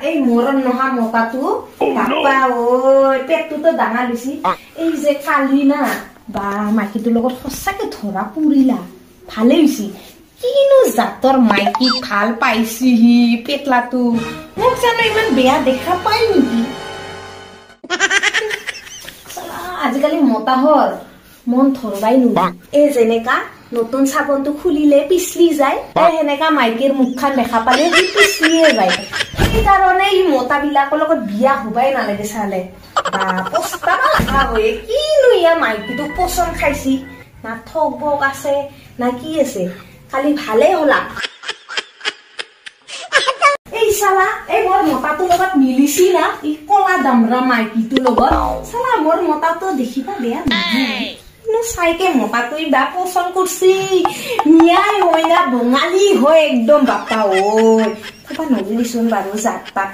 এই মৰণ নহা মতাটো বাপা ঐ পেটটো ডাঙৰ দিছি এই যে কালি না বা মাইকীটোৰ লগত সঁচাকে ধৰা পুৰিলা ভালে হৈছে কিনো জাতৰ মাইকী ভাল পাইছিহি পেটলাটো মোক জানো ইমান বেয়া দেখা পাই নেকি আজিকালি মতাহৰ মন ধৰবাই নোৱাৰি এই যেনেকা নতুন চাবোনটো খুলিলে পিছলি যায় সেনেকা মাইকীৰ মুখখন দেখা পালে পিছলিয়ে যায় সেইকাৰণে এই মতাবিলাকৰ লগত বিয়া হবাই নালাগে চালে বা পস্তাবা লাগা হয় কিনো ইয়া মাইকীটো পচন্দ খাইছি না ঠক বক আছে না কি আছে খালি ভালে হলা এই চালা এই মোৰ মতাটোৰ লগত মিলিছি না ই কলা দামৰা মাইকীটোৰ লগত চালা মোৰ মতাটো দেখিবা বেয়া নহয় চাইকে মতাটোই বা পচন্দ কৰছি মিয়াই হয় না বঙালী হয় একদম বাপা ঐ নগলিচোন বাৰু জাত পাত